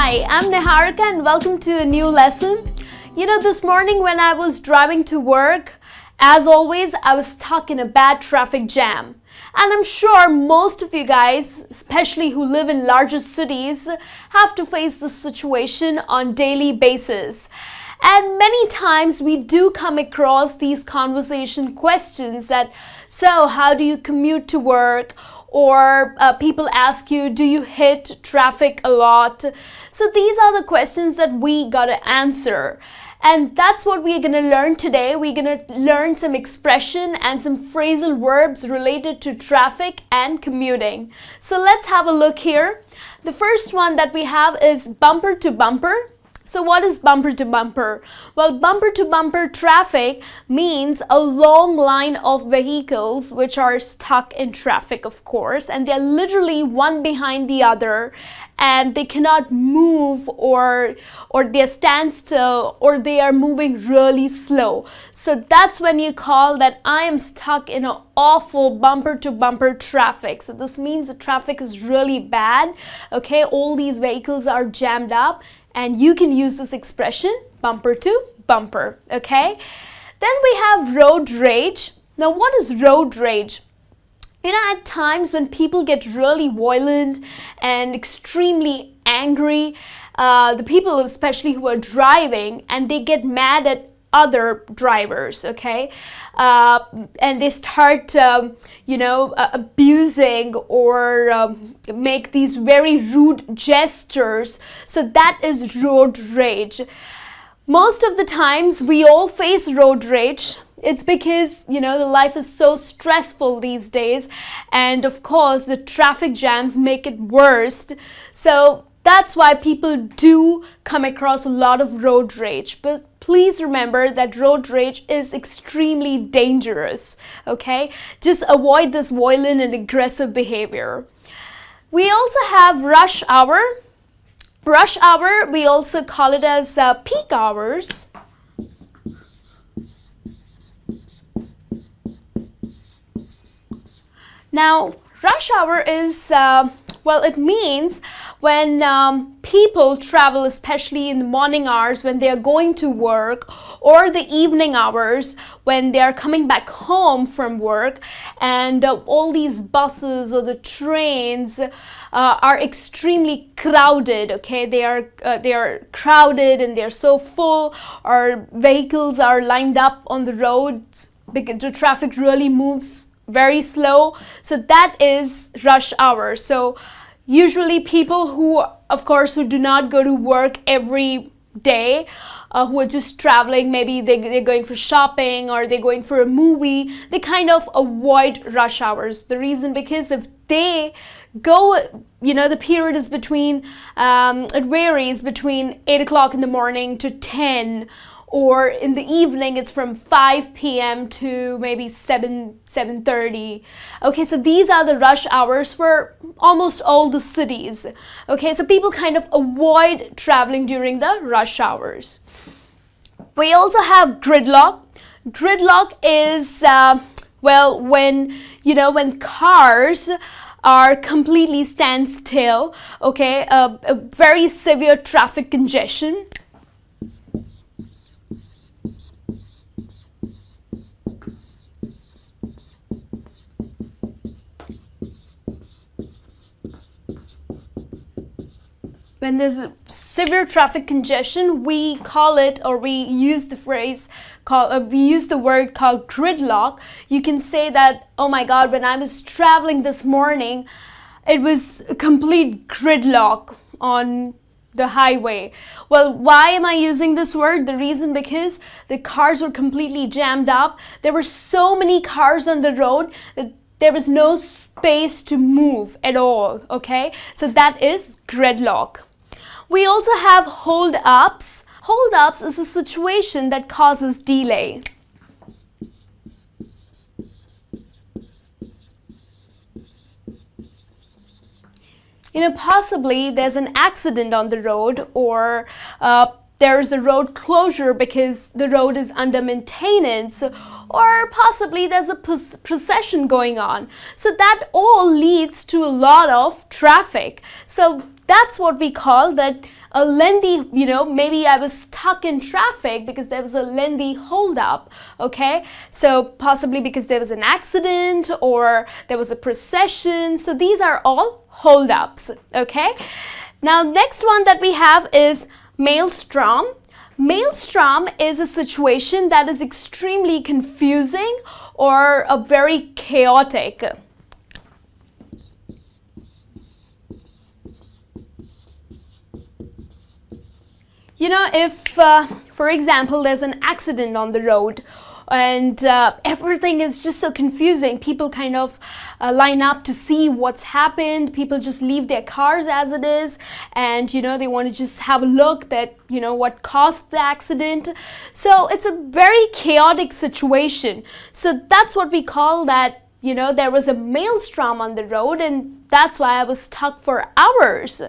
Hi, I'm Niharika and welcome to a new lesson. This morning when I was driving to work, as always, I was stuck in a bad traffic jam. And I'm sure most of you guys, especially who live in larger cities, have to face this situation on daily basis. And many times we do come across these conversation questions that, so how do you commute to work? Or people ask you, do you hit traffic a lot? So these are the questions that we gotta answer. And that's what we're gonna learn today. We're gonna learn some expression and some phrasal verbs related to traffic and commuting. So let's have a look here. The first one that we have is bumper to bumper. So what is bumper to bumper? Well, bumper to bumper traffic means a long line of vehicles which are stuck in traffic, of course, and they're literally one behind the other and they cannot move or they stand still or they are moving really slow. So that's when you call that I am stuck in an awful bumper to bumper traffic. So this means the traffic is really bad. Okay, all these vehicles are jammed up. And you can use this expression, bumper to bumper, okay? Then we have road rage. Now, what is road rage? At times when people get really violent and extremely angry, the people especially who are driving, and they get mad at other drivers, okay, and they start abusing or make these very rude gestures. So that is road rage. Most of the times we all face road rage. It's because the life is so stressful these days, and of course the traffic jams make it worse. So that's why people do come across a lot of road rage. But please remember that road rage is extremely dangerous, okay? Just avoid this violent and aggressive behavior. We also have rush hour. Rush hour, we also call it as peak hours. Now, rush hour is, it means when people travel, especially in the morning hours when they are going to work, or the evening hours when they are coming back home from work, and all these buses or the trains are extremely crowded. Okay, they are crowded and they are so full, or vehicles are lined up on the road because the traffic really moves very slow. So that is rush hour. So usually people who do not go to work every day, who are just traveling, maybe they're going for shopping or they're going for a movie, they kind of avoid rush hours. The reason, because if they go, the period is between, it varies between 8 o'clock in the morning to 10, or in the evening it's from 5 p.m. to maybe 7:30. Okay, so these are the rush hours for almost all the cities. Okay, so people kind of avoid traveling during the rush hours. We also have gridlock. Gridlock is, when cars are completely stand still, okay, a very severe traffic congestion. When there's a severe traffic congestion, we call it, or we use the phrase we use the word called gridlock. You can say that, oh my God, when I was traveling this morning, it was a complete gridlock on the highway. Well, why am I using this word? The reason, because the cars were completely jammed up. There were so many cars on the road that there was no space to move at all, okay? So that is gridlock. We also have hold-ups. Hold-ups is a situation that causes delay. Possibly there's an accident on the road, or there's a road closure because the road is under maintenance, or possibly there's a procession going on. So that all leads to a lot of traffic. So that's what we call that a lengthy, maybe I was stuck in traffic because there was a lengthy holdup, okay? So possibly because there was an accident or there was a procession. So these are all holdups, okay? Now, next one that we have is maelstrom. Maelstrom is a situation that is extremely confusing or very chaotic. If, for example, there's an accident on the road and everything is just so confusing, people kind of line up to see what's happened, people just leave their cars as it is, and they want to just have a look that what caused the accident. So it's a very chaotic situation. So that's what we call that, there was a maelstrom on the road and that's why I was stuck for hours.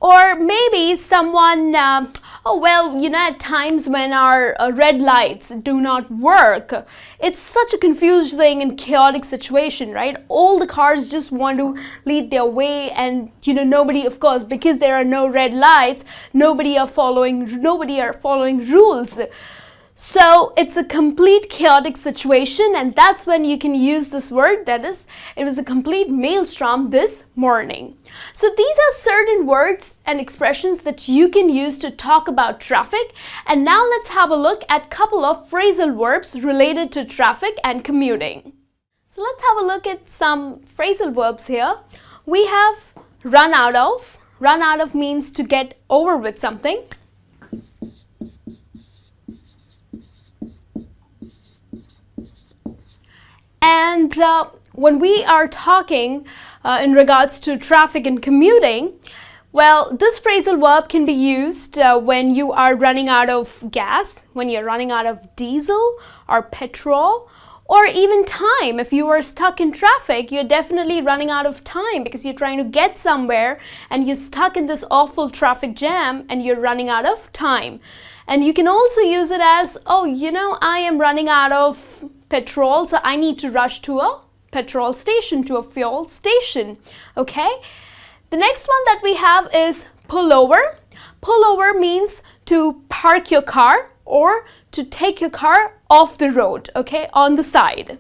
Or maybe someone, at times when our red lights do not work, it's such a confusing and chaotic situation, right? All the cars just want to lead their way and, nobody, of course, because there are no red lights, nobody are following rules. So it's a complete chaotic situation, and that's when you can use this word, that is, it was a complete maelstrom this morning. So these are certain words and expressions that you can use to talk about traffic. And now let's have a look at a couple of phrasal verbs related to traffic and commuting. So let's have a look at some phrasal verbs here. We have run out of. Run out of means to get over with something. And when we are talking in regards to traffic and commuting, well, this phrasal verb can be used when you are running out of gas, when you're running out of diesel or petrol, or even time. If you are stuck in traffic, you're definitely running out of time because you're trying to get somewhere and you're stuck in this awful traffic jam and you're running out of time. And you can also use it as, I am running out of petrol, so I need to rush to a petrol station, to a fuel station, okay? The next one that we have is pull over. Pull over means to park your car or to take your car off the road, okay, on the side.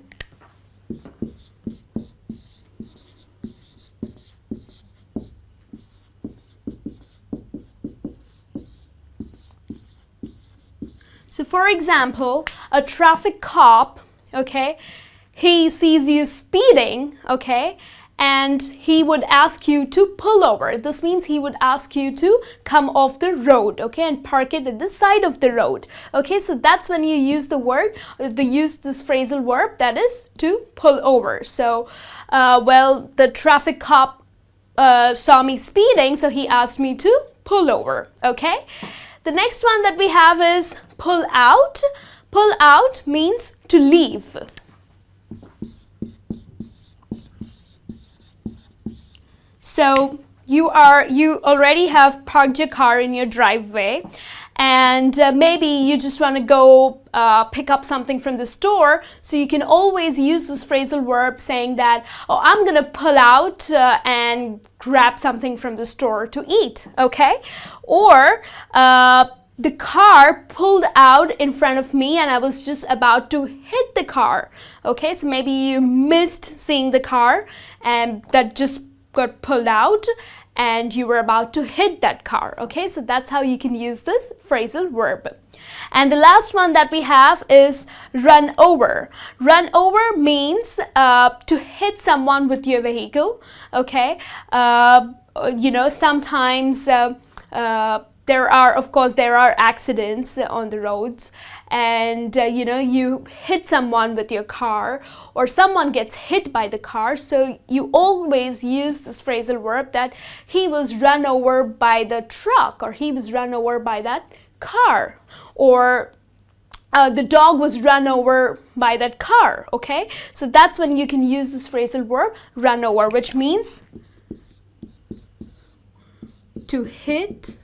So for example, a traffic cop, okay, he sees you speeding, okay, and he would ask you to pull over. This means he would ask you to come off the road, okay, and park it at the side of the road. Okay, so that's when you use the word, use this phrasal verb, that is to pull over. So, the traffic cop saw me speeding, so he asked me to pull over, okay. The next one that we have is pull out. Pull out means to leave. So you already have parked your car in your driveway, and maybe you just want to go pick up something from the store. So you can always use this phrasal verb saying that, oh, I'm gonna pull out and grab something from the store to eat, okay? Or the car pulled out in front of me and I was just about to hit the car, okay? So maybe you missed seeing the car and that just got pulled out and you were about to hit that car, okay? So that's how you can use this phrasal verb. And the last one that we have is run over. Run over means to hit someone with your vehicle, okay? Sometimes there are accidents on the roads, and you hit someone with your car or someone gets hit by the car, so you always use this phrasal verb that he was run over by the truck or he was run over by that car, or the dog was run over by that car, okay? So that's when you can use this phrasal verb run over, which means to hit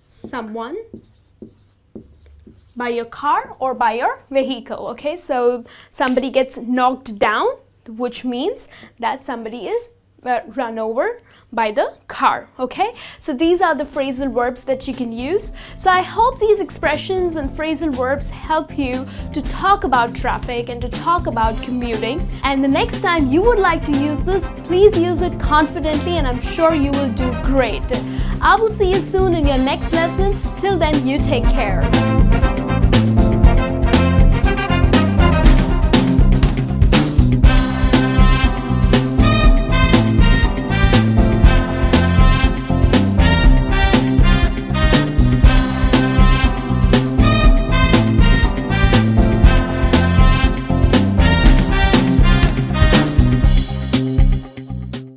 someone by your car or by your vehicle, okay? So somebody gets knocked down, which means that somebody is run over by the car. Okay, so these are the phrasal verbs that you can use. So I hope these expressions and phrasal verbs help you to talk about traffic and to talk about commuting. And the next time you would like to use this, please use it confidently, and I'm sure you will do great. I will see you soon in your next lesson. Till then, you take care.